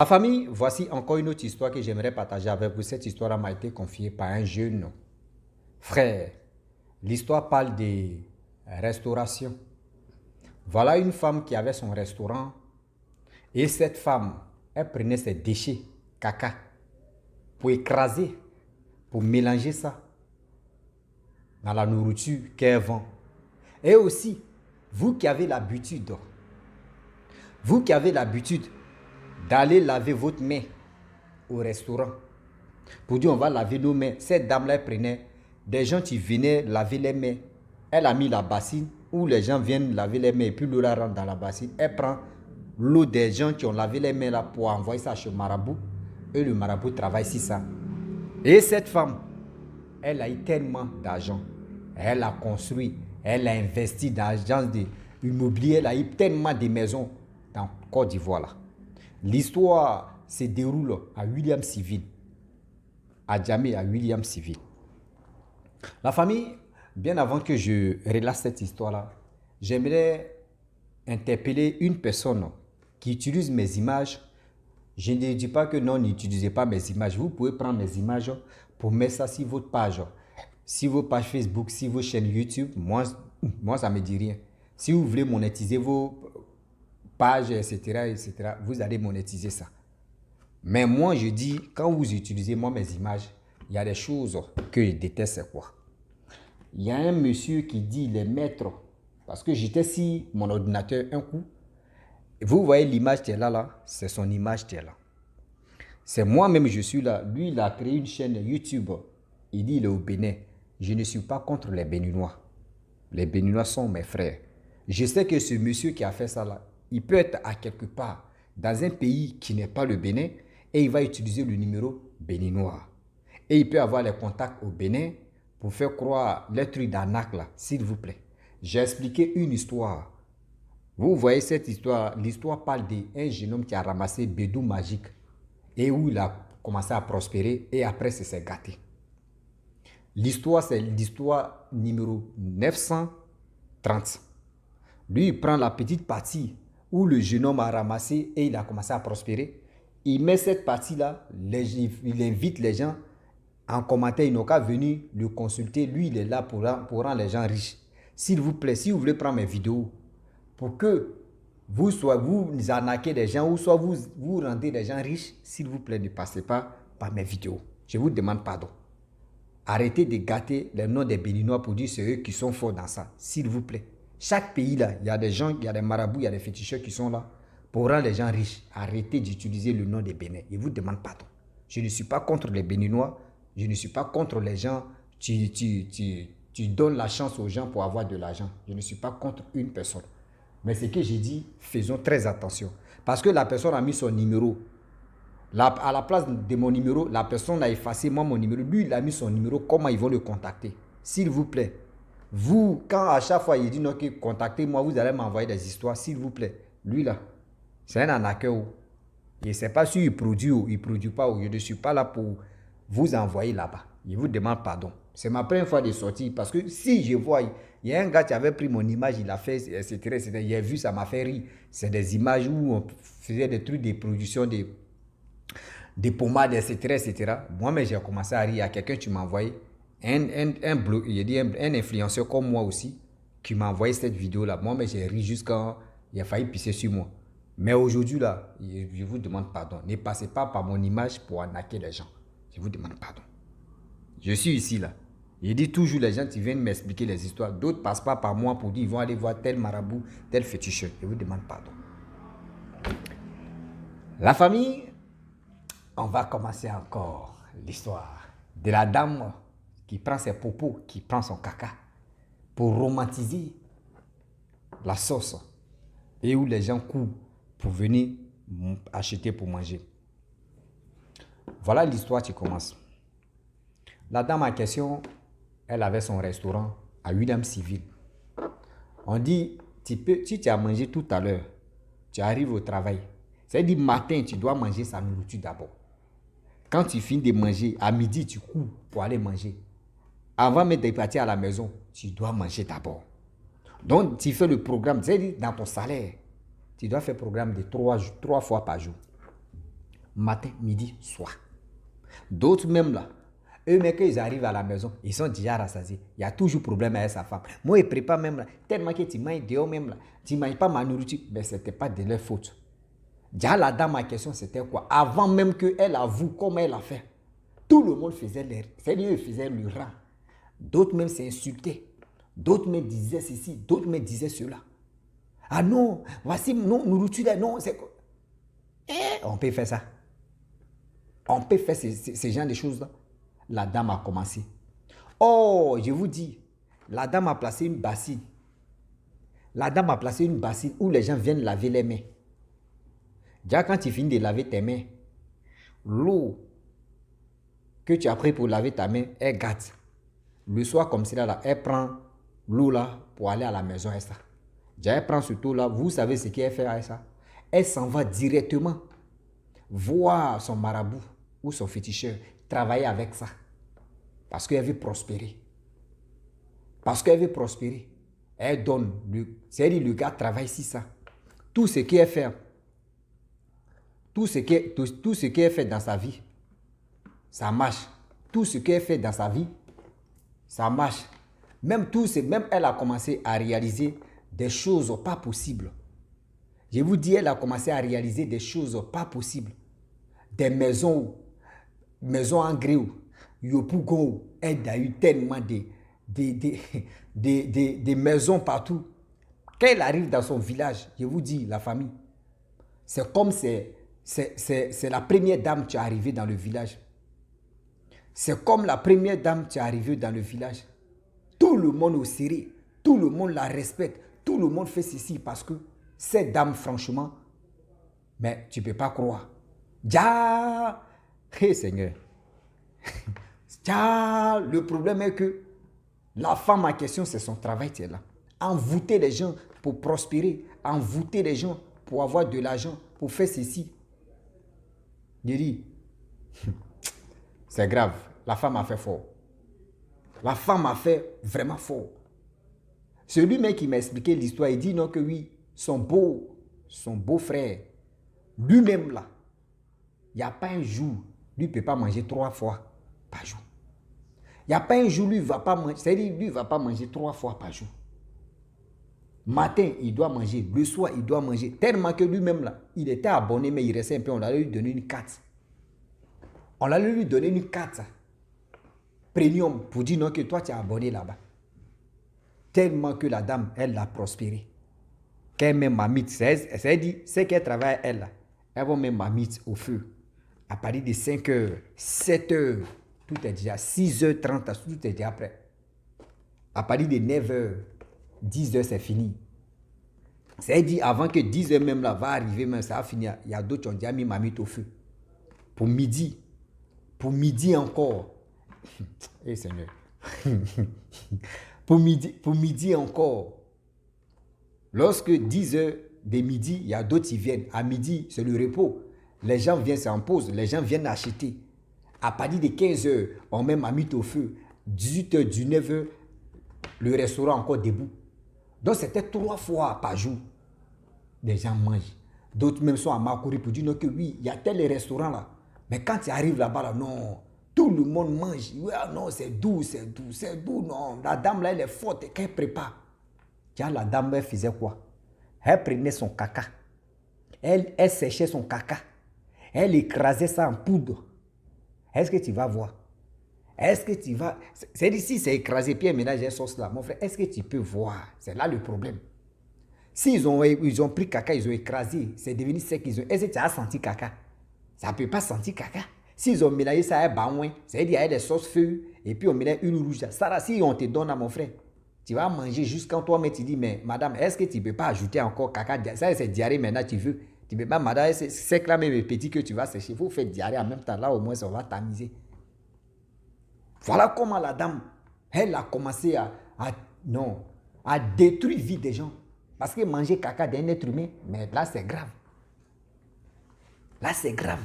Ma famille, voici encore une autre histoire que j'aimerais partager avec vous. Cette histoire m'a été confiée par un jeune frère. L'histoire parle de restauration. Voilà une femme qui avait son restaurant et cette femme, elle prenait ses déchets, caca, pour écraser, pour mélanger ça dans la nourriture qu'elle vend. Et aussi, vous qui avez l'habitude, vous qui avez l'habitude d'aller laver votre main au restaurant, pour dire on va laver nos mains, cette dame-là elle prenait des gens qui venaient laver les mains. Elle a mis la bassine où les gens viennent laver les mains et puis l'eau la rentre dans la bassine. Elle prend l'eau des gens qui ont lavé les mains là pour envoyer ça chez le marabout et le marabout travaille sur ça. Et cette femme, elle a eu tellement d'argent. Elle a construit, elle a investi dans l'agence immobilière, elle a eu tellement de maisons dans Côte d'Ivoire là. L'histoire se déroule à William Civil, à Djamé, à William Civil. La famille, bien avant que je relate cette histoire-là, j'aimerais interpeller une personne qui utilise mes images. Je ne dis pas que non, n'utilisez pas mes images. Vous pouvez prendre mes images pour mettre ça sur votre page. Si vos pages Facebook, si vos chaînes YouTube, moi ça ne me dit rien. Si vous voulez monétiser vos pages, etc., vous allez monétiser ça. Mais moi, je dis, quand vous utilisez moi mes images, il y a des choses que je déteste, c'est quoi? Il y a un monsieur qui dit les maîtres, parce que j'étais sur mon ordinateur un coup, vous voyez l'image qui est là, c'est son image qui est là. C'est moi-même, je suis là. Lui, il a créé une chaîne YouTube. Il dit, il est au Bénin. Je ne suis pas contre les Béninois. Les Béninois sont mes frères. Je sais que ce monsieur qui a fait ça là, il peut être à quelque part dans un pays qui n'est pas le Bénin et il va utiliser le numéro béninois. Et il peut avoir les contacts au Bénin pour faire croire les trucs d'arnaque là, s'il vous plaît. J'ai expliqué une histoire. Vous voyez cette histoire, l'histoire parle d'un jeune homme qui a ramassé bédou magique et où il a commencé à prospérer et après c'est s'est gâté. L'histoire, c'est l'histoire numéro 930. Lui, il prend la petite partie où le jeune homme a ramassé et il a commencé à prospérer. Il met cette partie-là, il invite les gens en commentaire, ils n'ont qu'à venir le consulter. Lui, il est là pour rendre les gens riches. S'il vous plaît, si vous voulez prendre mes vidéos, pour que vous arnaquez des gens ou soit vous rendez les gens riches, s'il vous plaît, ne passez pas par mes vidéos. Je vous demande pardon. Arrêtez de gâter les noms des Béninois pour dire c'est eux qui sont forts dans ça. S'il vous plaît. Chaque pays là, il y a des gens, il y a des marabouts, il y a des féticheurs qui sont là pour rendre les gens riches. Arrêtez d'utiliser le nom des Bénins. Je vous demande pardon. Je ne suis pas contre les Béninois. Je ne suis pas contre les gens. Tu donnes la chance aux gens pour avoir de l'argent. Je ne suis pas contre une personne. Mais ce que j'ai dit, faisons très attention. Parce que la personne a mis son numéro. À la place de mon numéro, la personne a effacé moi mon numéro. Lui, il a mis son numéro. Comment ils vont le contacter? S'il vous plaît. Vous, quand à chaque fois il dit non, contactez-moi, vous allez m'envoyer des histoires, s'il vous plaît. Lui là, c'est un arnaqueur. Je ne sais pas si il produit ou il ne produit pas. Je ne suis pas là pour vous envoyer là-bas. Je vous demande pardon. C'est ma première fois de sortir parce que si je vois, il y a un gars qui avait pris mon image, il a fait, etc. Il a vu, ça m'a fait rire. C'est des images où on faisait des trucs de production, des pommades, etc. Moi-même, j'ai commencé à rire. Il y a quelqu'un qui m'a envoyé, un influenceur comme moi aussi, qui m'a envoyé cette vidéo-là. Moi-même, j'ai ri jusqu'à il a failli pisser sur moi. Mais aujourd'hui, là, je vous demande pardon. Ne passez pas par mon image pour arnaquer les gens. Je vous demande pardon. Je suis ici, là. Je dis toujours les gens qui viennent m'expliquer les histoires. D'autres ne passent pas par moi pour dire ils vont aller voir tel marabout, tel féticheur. Je vous demande pardon. La famille, on va commencer encore l'histoire de la dame qui prend ses popos, qui prend son caca pour romantiser la sauce et où les gens courent pour venir acheter pour manger. Voilà l'histoire qui commence. La dame en question, elle avait son restaurant à William Civil. On dit, si tu as mangé tout à l'heure, tu arrives au travail. C'est-à-dire matin, tu dois manger sa nourriture d'abord. Quand tu finis de manger, à midi, tu cours pour aller manger. Avant même de partir à la maison, tu dois manger d'abord. Donc, tu fais le programme, c'est-à-dire dans ton salaire, tu dois faire le programme de 3 fois par jour. matin, midi, soir. D'autres même là, eux-mêmes, quand ils arrivent à la maison, ils sont déjà rassasiés. Il y a toujours problème avec sa femme. Moi, ils préparent même là, tellement que tu manges dehors même là, tu ne manges pas ma nourriture. Mais ce n'était pas de leur faute. Déjà, la dame, ma question, c'était quoi? Avant même qu'elle avoue comment elle a fait, tout le monde faisait l'air. C'est-à-dire, ils faisaient le rang. D'autres même s'insultaient. D'autres me disaient ceci, d'autres me disaient cela. Ah non, voici, non, nourriture, non, c'est quoi? On peut faire ça. On peut faire ce genre de choses-là. La dame a commencé. Oh, je vous dis, la dame a placé une bassine. La dame a placé une bassine où les gens viennent laver les mains. Déjà, quand tu finis de laver tes mains, l'eau que tu as pris pour laver ta main, elle gâte. Le soir, comme cela, là, elle prend l'eau là pour aller à la maison et ça. Déjà, elle prend ce eau là, vous savez ce qu'elle fait avec ça? Elle s'en va directement voir son marabout ou son féticheur travailler avec ça. Parce qu'elle veut prospérer. Parce qu'elle veut prospérer. Elle donne. C'est-à-dire le gars travaille ici ça. Tout ce qu'elle fait, tout ce qu'elle fait dans sa vie, ça marche. Tout ce qu'elle fait dans sa vie, ça marche. Même elle a commencé à réaliser des choses pas possibles. Je vous dis, elle a commencé à réaliser des choses pas possibles. Des maisons en grès, Yopougon, elle a eu tellement de maisons partout. Quand elle arrive dans son village, je vous dis, la famille, c'est comme c'est la première dame qui est arrivée dans le village. C'est comme la première dame qui est arrivée dans le village. Tout le monde au sérieux, tout le monde la respecte, tout le monde fait ceci parce que cette dame, franchement, mais tu ne peux pas croire. Ja, hey Seigneur. Ja, le problème est que la femme en question, c'est son travail qui est là. Envoûter les gens pour prospérer, envoûter les gens pour avoir de l'argent, pour faire ceci. Je dis, c'est grave. La femme a fait fort. La femme a fait vraiment fort. Celui-même qui m'a expliqué l'histoire, il dit non que oui, son beau-frère, lui-même là, il n'y a pas un jour, lui ne peut pas manger 3 fois par jour. Il n'y a pas un jour, lui ne va pas manger, c'est-à-dire lui ne va pas manger 3 fois par jour. Matin, il doit manger, le soir, il doit manger, tellement que lui-même là, il était abonné, mais il restait un peu, on allait lui donner une carte. On allait lui donner une carte premium pour dire non que toi tu es abonné là-bas. Tellement que la dame, elle a prospéré. Qu'elle met ma mythe, c'est qu'elle travaille elle là. Elle va mettre ma mythe au feu. À partir de 5 heures, 7 heures, tout est déjà 6h30, tout est déjà prêt. À partir de 9 heures, 10 heures, c'est fini. C'est-à-dire avant que 10 heures même là va arriver, même ça va finir. Il y a d'autres qui ont déjà mis ma mythe au feu. Pour midi encore. Eh Seigneur. pour midi encore. Lorsque 10 heures de midi, il y a d'autres qui viennent. À midi, c'est le repos. Les gens viennent, c'est en pause. Les gens viennent acheter. À partir de 15 heures, on met ma mythe au feu. 18 heures, 19 heures, le restaurant encore debout. Donc c'était 3 fois par jour. Les gens mangent. D'autres même sont à Makori pour dire non, que oui, il y a tel restaurant là. Mais quand tu arrives là-bas, là, non, tout le monde mange. Oui, non, c'est doux, non. La dame là, elle est forte, qu'elle prépare. Tiens, la dame, elle faisait quoi? Elle prenait son caca. Elle séchait son caca. Elle écrasait ça en poudre. Est-ce que tu vas voir? Est-ce que tu vas... C'est d'ici, c'est écrasé, puis elle ménage la sauce là. Mon frère, est-ce que tu peux voir? C'est là le problème. S'ils ont pris caca, ils ont écrasé, c'est devenu sec. Est-ce que tu as senti caca? Ça ne peut pas sentir caca. S'ils ont mélangé ça à un baouin, c'est-à-dire qu'il y a des sauces feuilles, et puis on mélange une rouge. Ça là, si on te donne à mon frère, tu vas manger jusqu'à toi, mais tu dis, mais madame, est-ce que tu ne peux pas ajouter encore caca? Ça, c'est diarrhée maintenant, tu veux. Tu ne peux pas, madame, c'est là même petit que tu vas sécher. Il faut faire diarrhée en même temps. Là, au moins, ça va tamiser. Voilà comment la dame, elle a commencé à détruire la vie des gens. Parce que manger caca d'un être humain, mais là, c'est grave. Là, c'est grave.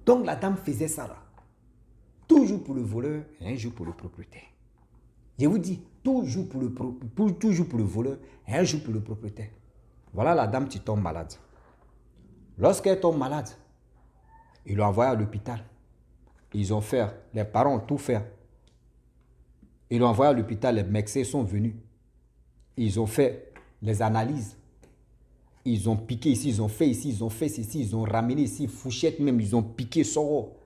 Donc, la dame faisait ça là. Toujours pour le voleur et un jour pour le propriétaire. Je vous dis, toujours pour le voleur et un jour pour le propriétaire. Voilà la dame qui tombe malade. Lorsqu'elle tombe malade, Ils l'ont envoyé à l'hôpital. Ils ont fait, les parents ont tout fait. Ils l'ont envoyé à l'hôpital, les médecins sont venus. Ils ont fait les analyses. Ils ont piqué ici, ils ont fait ici, ils ont fait ceci, ils ont ramené ici, fourchette même, ils ont piqué Soro.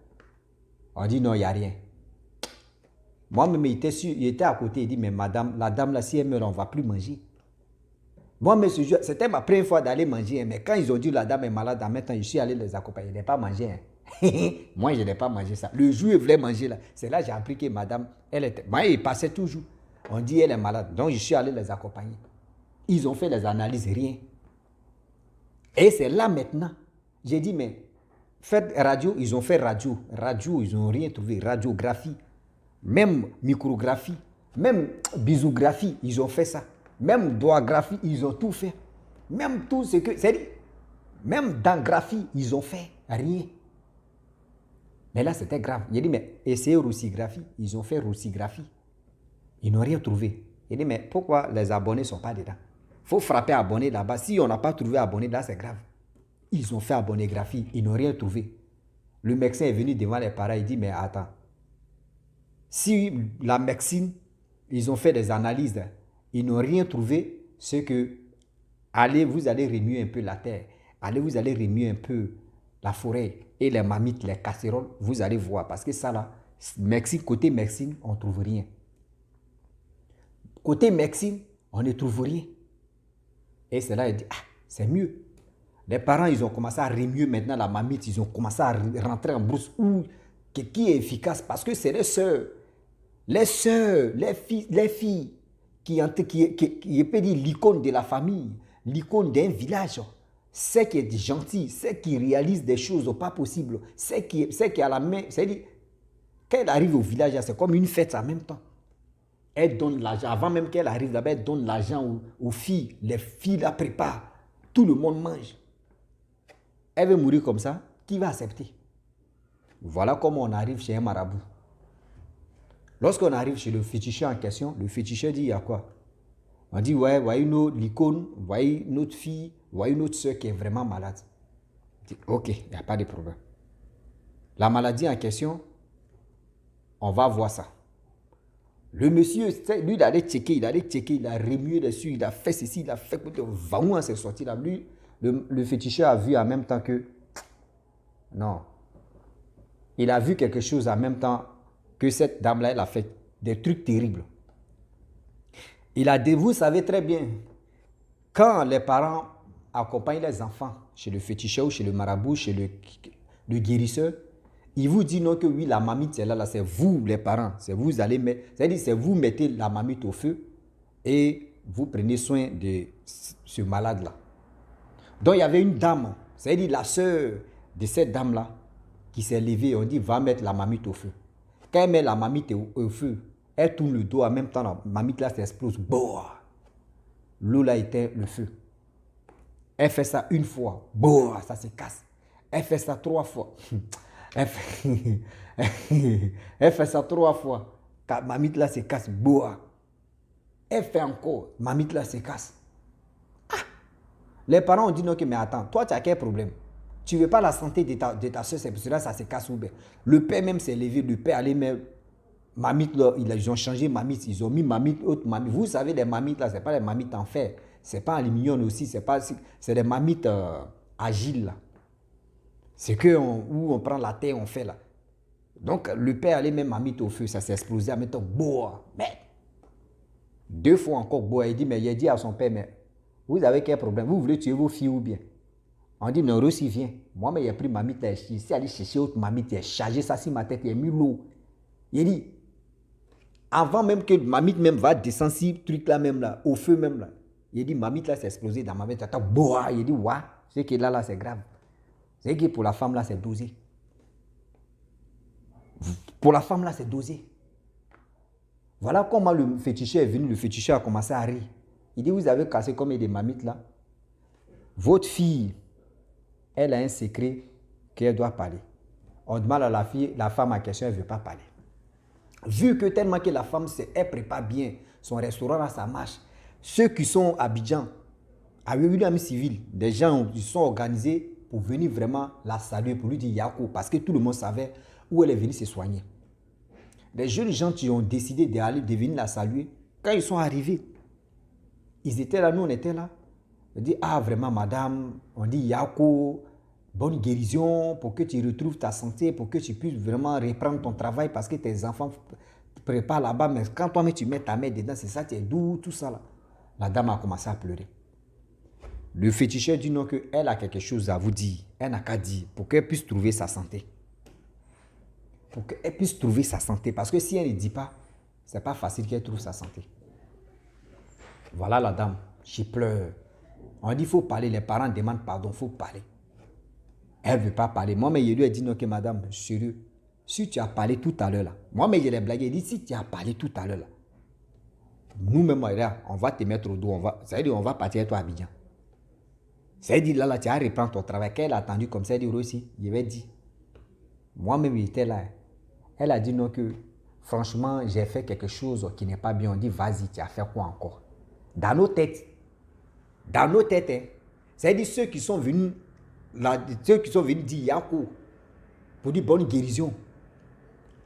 On dit non, il n'y a rien. Moi-même, il était à côté, il dit, mais madame, la dame là, si elle meurt, on ne va plus manger. Moi-même, c'était ma première fois d'aller manger, mais quand ils ont dit la dame est malade, en même temps, je suis allé les accompagner. Je n'ai pas mangé. Moi, je n'ai pas mangé ça. Le jour où ils voulaient manger là, c'est là que j'ai appris que madame, elle était. Moi, il passait toujours. On dit elle est malade. Donc, je suis allé les accompagner. Ils ont fait les analyses, rien. Et c'est là maintenant, j'ai dit, mais faites radio, ils ont fait radio. Radio, ils n'ont rien trouvé. Radiographie, même micrographie, même bisographie, ils ont fait ça. Même doigt-graphie, ils ont tout fait. Même tout ce que... C'est-à-dire, même dans graphie, ils ont fait rien. Mais là, c'était grave. J'ai dit, mais essayez roussigraphie. Ils ont fait roussigraphie. Ils n'ont rien trouvé. J'ai dit, mais pourquoi les abonnés ne sont pas dedans? Il faut frapper abonné là-bas. Si on n'a pas trouvé abonné, là, c'est grave. Ils ont fait abonnégraphie. Ils n'ont rien trouvé. Le médecin est venu devant les parents. Il dit, mais attends. Si la médecine, ils ont fait des analyses, ils n'ont rien trouvé, c'est que vous allez remuer un peu la terre. Vous allez remuer un peu la forêt et les mamites, les casseroles, vous allez voir. Parce que ça là, côté médecine, on ne trouve rien. Côté médecine, on ne trouve rien. Et c'est là, il dit, ah, c'est mieux. Les parents, ils ont commencé à remuer maintenant la mamite, ils ont commencé à rentrer en brousse qui est efficace parce que c'est les sœurs, les filles qui peut dire l'icône de la famille, l'icône d'un village. C'est qui est gentil, c'est qui réalise des choses pas possibles, c'est qui a la main, c'est-à-dire, quand elle arrive au village, c'est comme une fête en même temps. Elle donne l'argent, avant même qu'elle arrive là-bas, elle donne l'argent aux filles, les filles la préparent, tout le monde mange. Elle veut mourir comme ça, qui va accepter? Voilà comment on arrive chez un marabout. Lorsqu'on arrive chez le féticheur en question, le féticheur dit, il y a quoi? On dit, ouais, voyez l'icône, voyez notre fille, voyez notre soeur qui est vraiment malade. On dit, ok, il n'y a pas de problème. La maladie en question, on va voir ça. Le monsieur, lui, il allait checker, il a remué dessus, il a fait ceci, il a fait que vraiment c'est sorti là. Lui, le féticheur a vu en même temps que... Non. Il a vu quelque chose en même temps que cette dame-là, elle a fait des trucs terribles. Vous savez très bien, quand les parents accompagnent les enfants chez le féticheur ou chez le marabout, chez le guérisseur, il vous dit non que oui, la mamite, c'est là, c'est vous les parents. C'est vous allez mettre, c'est-à-dire c'est vous mettez la mamite au feu et vous prenez soin de ce malade-là. Donc il y avait une dame, c'est-à-dire la sœur de cette dame-là qui s'est levée, on dit va mettre la mamite au feu. Quand elle met la mamite au feu, elle tourne le dos en même temps, la mamite là s'explose. L'eau là éteint le feu. Elle fait ça une fois, ça se casse. Elle fait ça 3 fois. Elle fait ça 3 fois. Mamite là se casse. Elle fait encore. Mamite là se casse. Ah. Les parents ont dit non, mais attends, toi tu as quel problème? Tu ne veux pas la santé de ta soeur, c'est pour cela que ça se casse ou bien. Le père même s'est levé, le père allait mettre mamite là, ils ont changé mamite, ils ont mis mamite, autre mamite. Vous savez, les mamites là, ce n'est pas les mamites en fer, ce n'est pas en aluminium aussi, c'est des mamites agiles là. C'est où on prend la terre, on fait là. Donc, le père allait mettre mamite au feu, ça s'est explosé en mettant mais 2 fois encore il dit, mais il a dit à son père, mais vous avez quel problème? Vous voulez tuer vos filles ou bien? On dit, non, Rossi vient. Moi, mais il a pris mamite, il s'est allé chercher autre mamite, il a chargé ça sur ma tête, il a mis l'eau. Il dit, avant même que mamite même va descendre sur ce truc là même là, au feu même là, il dit, mamite là s'est explosé dans ma tête, il dit, ouais, ce qui est là, c'est grave. C'est que pour la femme là, c'est dosé. Pour la femme là, c'est dosé. Voilà comment le féticheur est venu, le féticheur a commencé à rire. Il dit, vous avez cassé combien de mamites là? Votre fille, elle a un secret qu'elle doit parler. On demande à la femme en question, elle ne veut pas parler. Vu que tellement que la femme, elle prépare bien son restaurant là, ça marche. Ceux qui sont à Abidjan, à William Civil, des gens qui sont organisés, pour venir vraiment la saluer, pour lui dire Yako, parce que tout le monde savait où elle est venue se soigner. Les jeunes gens qui ont décidé d'aller de venir la saluer, quand ils sont arrivés, ils étaient là, nous on était là. On dit, ah vraiment madame, on dit Yako, bonne guérison pour que tu retrouves ta santé, pour que tu puisses vraiment reprendre ton travail parce que tes enfants préparent là-bas, mais quand toi-même tu mets ta main dedans, c'est ça, tu es doux, tout ça là. La dame a commencé à pleurer. Le féticheur dit non, qu'elle a quelque chose à vous dire. Elle n'a qu'à dire pour qu'elle puisse trouver sa santé. Pour qu'elle puisse trouver sa santé. Parce que si elle ne dit pas, ce n'est pas facile qu'elle trouve sa santé. Voilà la dame, je pleure. On dit qu'il faut parler, les parents demandent pardon, il faut parler. Elle ne veut pas parler. Moi, mais je lui ai dit non, que madame, sérieux, si tu as parlé tout à l'heure là, moi, mais je l'ai blagué, il dit si tu as parlé tout à l'heure là, nous-mêmes, on va te mettre au dos, ça veut dire on va partir avec toi à Abidjan. C'est-à-dire là, tu vas reprendre ton travail. Qu'elle a attendu comme ça, elle dit aussi, je vais dire. Moi-même, j'étais là. Elle a dit non, que franchement, j'ai fait quelque chose qui n'est pas bien. On dit, vas-y, tu as fait quoi encore? Dans nos têtes, hein, c'est-à-dire ceux qui sont venus dire Yako, pour dire bonne guérison,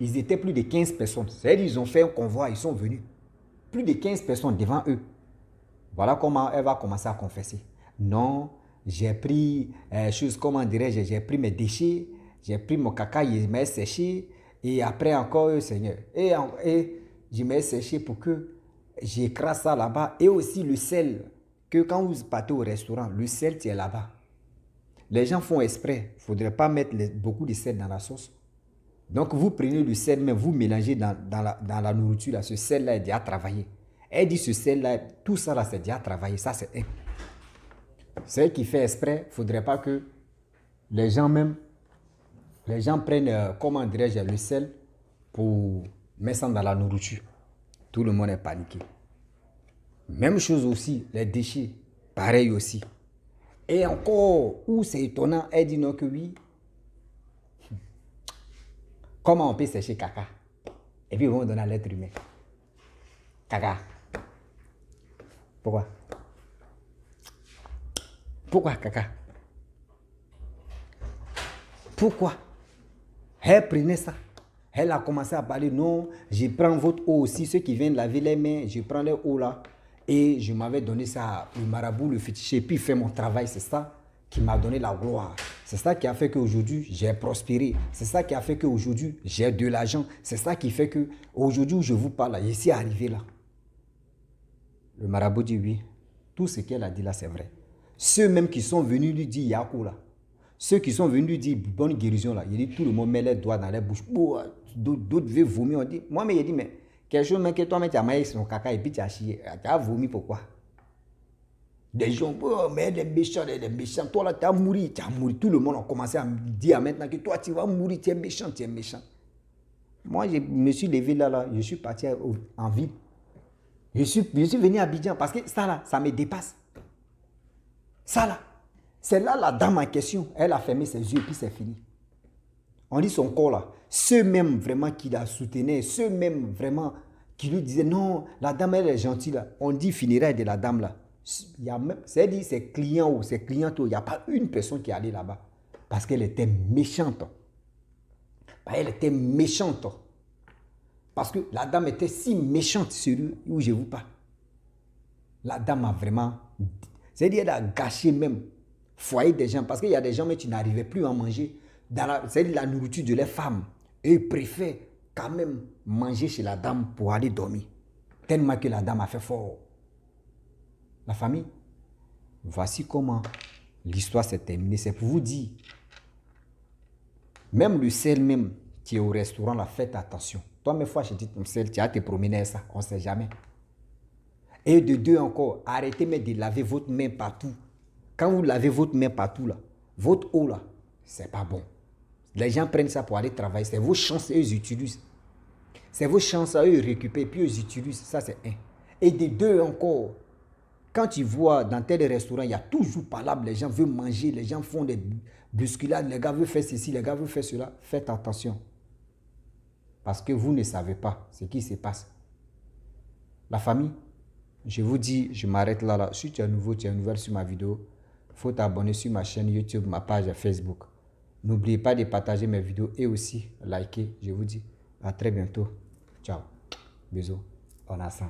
ils étaient plus de 15 personnes. C'est-à-dire ils ont fait un convoi, ils sont venus. Plus de 15 personnes devant eux. Voilà comment elle va commencer à confesser. Non, j'ai pris, comment dirais-je, j'ai pris mes déchets, j'ai pris mon caca, il m'a séché, et après encore, Seigneur, et je m'ai séché pour que j'écrase ça là-bas, et aussi le sel, que quand vous partez au restaurant, le sel, tu es là-bas. Les gens font exprès, il ne faudrait pas mettre beaucoup de sel dans la sauce. Donc vous prenez le sel, mais vous mélangez dans la nourriture, là, ce sel-là est déjà travaillé. Elle dit ce sel-là, tout ça là, c'est déjà travaillé, ça c'est un. C'est elle qui fait exprès, il ne faudrait pas que les gens prennent, comment dirais-je, le sel pour mettre ça dans la nourriture. Tout le monde est paniqué. Même chose aussi, les déchets, pareil aussi. Et encore, où c'est étonnant, elle dit non que oui. Comment on peut sécher caca? Et puis ils vont donner à l'être humain. Caca. Pourquoi? Pourquoi caca? Pourquoi? Elle prenait ça. Elle a commencé à parler, non, je prends votre eau aussi, ceux qui viennent laver les mains, je prends les eaux là. Et je m'avais donné ça, le marabout, le fétichier, et puis il fait mon travail, c'est ça qui m'a donné la gloire. C'est ça qui a fait qu'aujourd'hui, j'ai prospéré. C'est ça qui a fait qu'aujourd'hui, j'ai de l'argent. C'est ça qui fait qu'aujourd'hui, où je vous parle, je suis arrivé là. Le marabout dit oui. Tout ce qu'elle a dit là, c'est vrai. Ceux même qui sont venus lui dire Yako là, ceux qui sont venus lui dire bonne guérison là, il dit tout le monde met les doigts dans les bouches. D'autres veulent vomir. On dit, moi, mais il dit, mais quelque chose, mais que toi, tu as maillé son caca et puis tu as chié. Tu as vomi pourquoi? Des gens, oh, mais des méchants. Toi là, tu as mouru. Tout le monde a commencé à me dire maintenant que toi, tu vas mourir, tu es méchant. Moi, je me suis levé là, je suis parti en ville. Je suis venu à Abidjan parce que ça là, ça me dépasse. Ça là, c'est là la dame en question. Elle a fermé ses yeux et puis c'est fini. On dit son corps là. Ceux même vraiment qui la soutenaient, ceux même vraiment qui lui disaient non, la dame elle est gentille là. On dit funérailles de la dame là. C'est-à-dire ses clients ou ses clientes, il n'y a pas une personne qui est allée là-bas. Parce qu'elle était méchante. Elle était méchante. Parce que la dame était si méchante, celui où je vous parle. La dame a vraiment... C'est-à-dire qu'elle a gâché même foyer des gens. Parce qu'il y a des gens mais qui n'arrivaient plus à manger. C'est-à-dire la nourriture de les femmes. Et ils préfèrent quand même manger chez la dame pour aller dormir. Tellement que la dame a fait fort. La famille, voici comment l'histoire s'est terminée. C'est pour vous dire, même le sel même qui est au restaurant, là, faites attention. Toi, mes fois, je dis ton sel, tu as te promener ça, on ne sait jamais. Et de deux encore, arrêtez même de laver votre main partout. Quand vous lavez votre main partout, là, votre eau, là, c'est pas bon. Les gens prennent ça pour aller travailler. C'est vos chances, eux, ils utilisent. C'est vos chances, eux, ils récupèrent, puis ils utilisent. Ça, c'est un. Et de deux encore, quand tu vois dans tel restaurant, il y a toujours palabre, les gens veulent manger, les gens font des bousculades, les gars veulent faire ceci, les gars veulent faire cela. Faites attention. Parce que vous ne savez pas ce qui se passe. La famille, je vous dis, je m'arrête là. Si tu es nouveau, tu es nouvelle sur ma vidéo, Il faut t'abonner sur ma chaîne YouTube, ma page Facebook. N'oubliez pas de partager mes vidéos et aussi liker. Je vous dis à très bientôt. Ciao. Bisous. On a ça.